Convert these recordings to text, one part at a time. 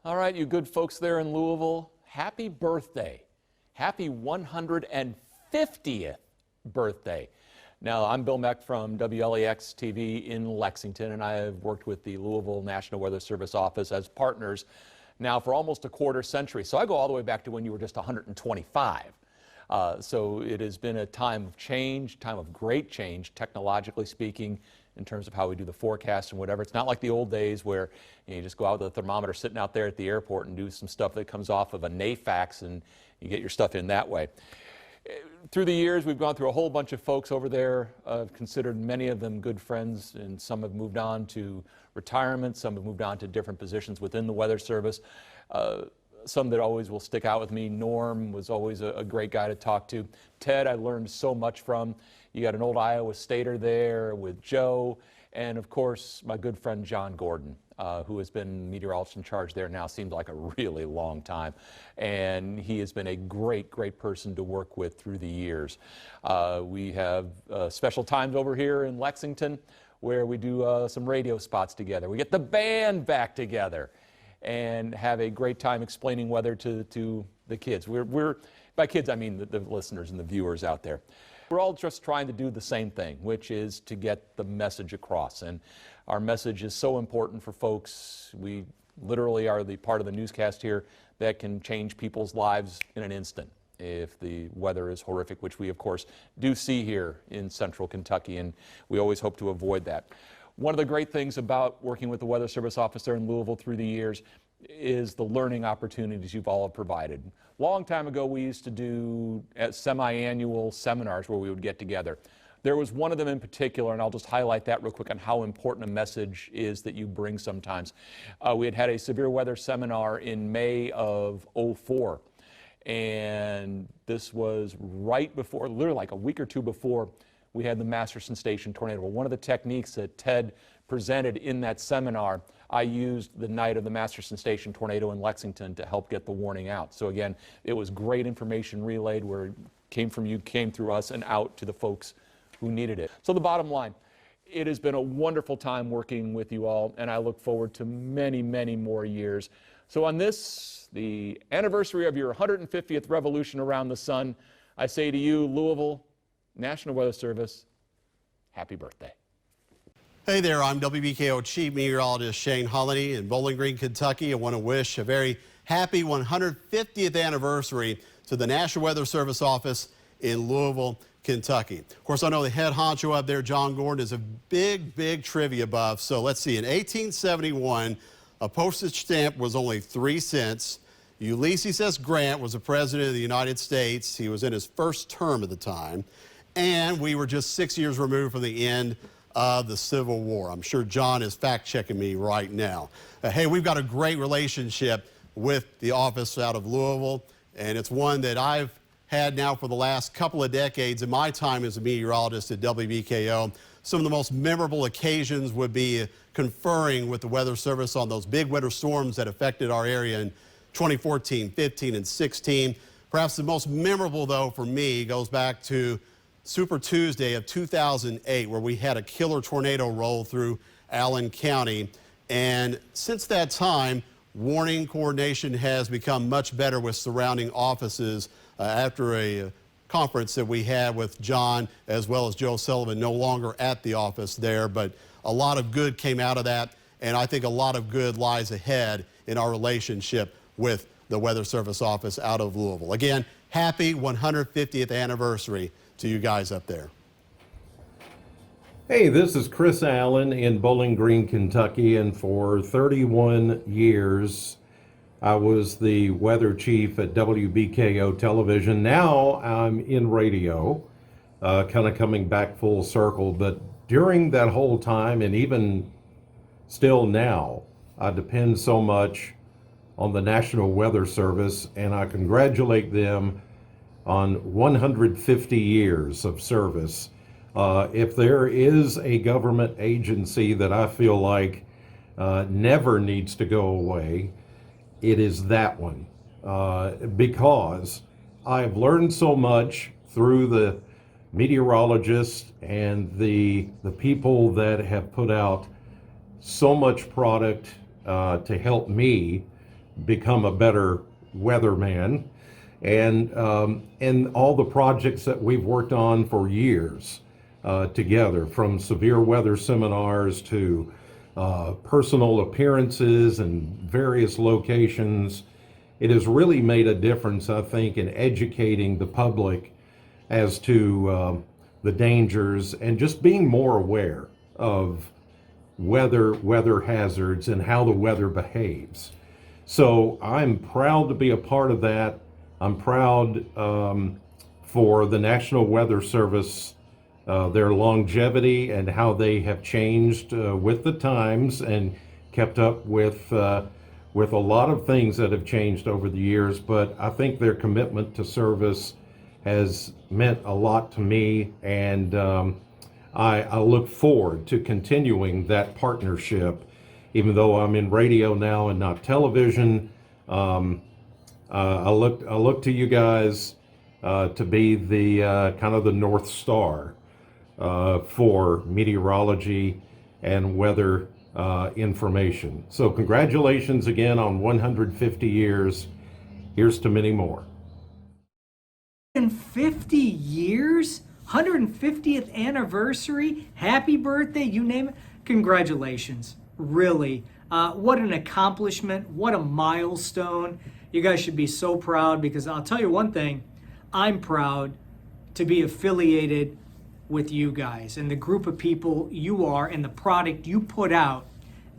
All right, you good folks there in Louisville, happy birthday. Happy 150th birthday. Now, I'm Bill Meck from WLEX TV in Lexington, and I have worked with the Louisville National Weather Service office as partners now for almost a quarter century. So I go all the way back to when you were just 125. So it has been a time of change, time of great change, technologically speaking, in terms of how we do the forecast and whatever. It's not like the old days where you just go out with a thermometer sitting out there at the airport and do some stuff that comes off of a NAFAX and you get your stuff in that way. Through the years, we've gone through a whole bunch of folks over there. I've considered many of them good friends, and some have moved on to retirement, some have moved on to different positions within the Weather Service. Some that always will stick out with me. Norm was always a great guy to talk to. Ted, I learned so much from. You got an old Iowa Stater there with Joe, and of course, my good friend John Gordon, who has been meteorologist in charge there now, seems like a really long time. And he has been a great, great person to work with through the years. We have special times over here in Lexington where we do some radio spots together. We get the band back together and have a great time explaining weather to the kids. By kids, I mean the listeners and the viewers out there. We're all just trying to do the same thing, which is to get the message across. And our message is so important for folks. We literally are the part of the newscast here that can change people's lives in an instant if the weather is horrific, which we, of course, do see here in central Kentucky, and we always hope to avoid that. One of the great things about working with the Weather Service officer in Louisville through the years is the learning opportunities you've all provided. Long time ago, we used to do semi-annual seminars where we would get together. There was one of them in particular, and I'll just highlight that real quick on how important a message is that you bring sometimes. We had a severe weather seminar in May of '04, and this was right before, literally like a week or two before, we had the Masterson Station tornado. Well, one of the techniques that Ted presented in that seminar, I used the night of the Masterson Station tornado in Lexington to help get the warning out. So again, it was great information relayed where it came from you, came through us, and out to the folks who needed it. So the bottom line, it has been a wonderful time working with you all, and I look forward to many, many more years. So on this, the anniversary of your 150th revolution around the sun, I say to you, Louisville National Weather Service, happy birthday. Hey there, I'm WBKO Chief Meteorologist Shane Holinde in Bowling Green, Kentucky. I want to wish a very happy 150th anniversary to the National Weather Service office in Louisville, Kentucky. Of course, I know the head honcho up there, John Gordon, is a big, big trivia buff. So let's see, in 1871, a postage stamp was only 3 cents. Ulysses S. Grant was the President of the United States. He was in his first term at the time. And we were just 6 years removed from the end of the Civil War. I'm sure John is fact-checking me right now. Hey, we've got a great relationship with the office out of Louisville, and it's one that I've had now for the last couple of decades in my time as a meteorologist at WBKO. Some of the most memorable occasions would be conferring with the Weather Service on those big winter storms that affected our area in 2014, 15, and 16. Perhaps the most memorable, though, for me goes back to Super Tuesday of 2008, where we had a killer tornado roll through Allen County. And since that time, warning coordination has become much better with surrounding offices after a conference that we had with John as well as Joe Sullivan, no longer at the office there. But a lot of good came out of that, and I think a lot of good lies ahead in our relationship with the Weather Service office out of Louisville. Again, happy 150th anniversary to you guys up there. Hey, this is Chris Allen in Bowling Green, Kentucky, and for 31 years I was the weather chief at WBKO television. Now I'm in radio, kind of coming back full circle, but during that whole time, and even still now, I depend so much on the National Weather Service, and I congratulate them on 150 years of service. If there is a government agency that I feel like never needs to go away, it is that one. Because I've learned so much through the meteorologists and the people that have put out so much product to help me become a better weatherman, and all the projects that we've worked on for years together, from severe weather seminars to personal appearances in various locations. It has really made a difference, I think, in educating the public as to the dangers and just being more aware of weather hazards and how the weather behaves. So I'm proud to be a part of that. I'm proud for the National Weather Service, their longevity and how they have changed with the times and kept up with a lot of things that have changed over the years. But I think their commitment to service has meant a lot to me, and I look forward to continuing that partnership. Even though I'm in radio now and not television, I look to you guys to be the kind of the North Star for meteorology and weather information. So congratulations again on 150 years. Here's to many more. 150 years? 150th anniversary? Happy birthday, you name it. Congratulations. Really. What an accomplishment. What a milestone. You guys should be so proud, because I'll tell you one thing, I'm proud to be affiliated with you guys and the group of people you are and the product you put out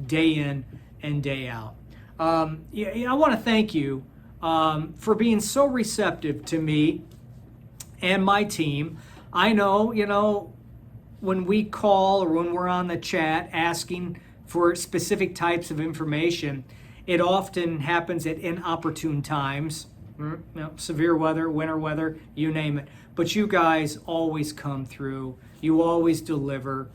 day in and day out. I want to thank you for being so receptive to me and my team. I know, when we call or when we're on the chat asking for specific types of information, it often happens at inopportune times. Severe weather, winter weather, you name it. But you guys always come through. You always deliver.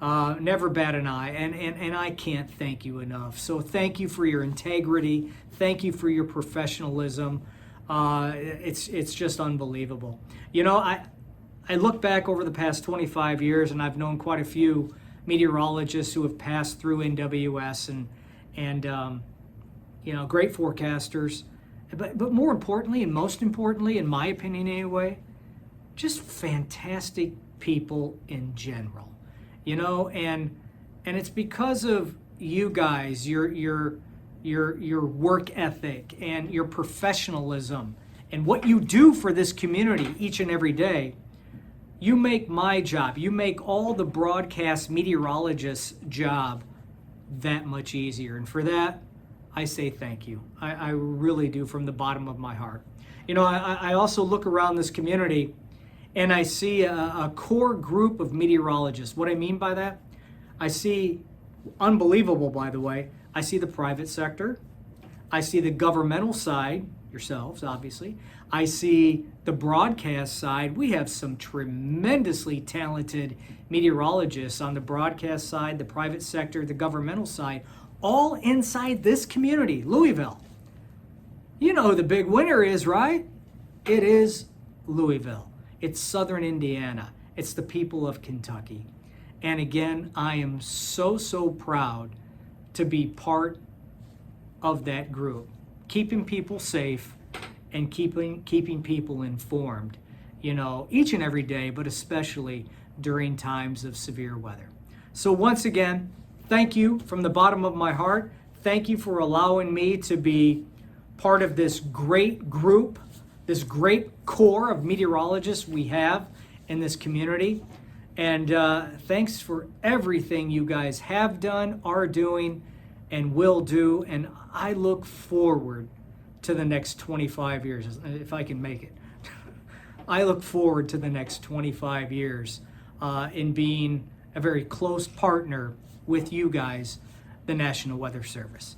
Never bat an eye. And I can't thank you enough. So thank you for your integrity. Thank you for your professionalism. It's just unbelievable. I look back over the past 25 years, and I've known quite a few meteorologists who have passed through NWS and great forecasters. But more importantly, and most importantly, in my opinion anyway, just fantastic people in general, and it's because of you guys, your work ethic and your professionalism and what you do for this community each and every day. You make my job, you make all the broadcast meteorologists' job that much easier. And for that, I say thank you. I really do, from the bottom of my heart. I also look around this community and I see a core group of meteorologists. What I mean by that, I see, unbelievable by the way, I see the private sector, I see the governmental side, yourselves obviously, I see the broadcast side. We have some tremendously talented meteorologists on the broadcast side, the private sector, the governmental side, all inside this community, Louisville. You know who the big winner is, right? It is Louisville. It's Southern Indiana. It's the people of Kentucky. And again, I am so proud to be part of that group, keeping people safe and keeping people informed, each and every day, but especially during times of severe weather. So once again, thank you from the bottom of my heart. Thank you for allowing me to be part of this great group, this great core of meteorologists we have in this community. And thanks for everything you guys have done, are doing, and will do. And I look forward to the next 25 years, if I can make it. I look forward to the next 25 years in being a very close partner with you guys, the National Weather Service.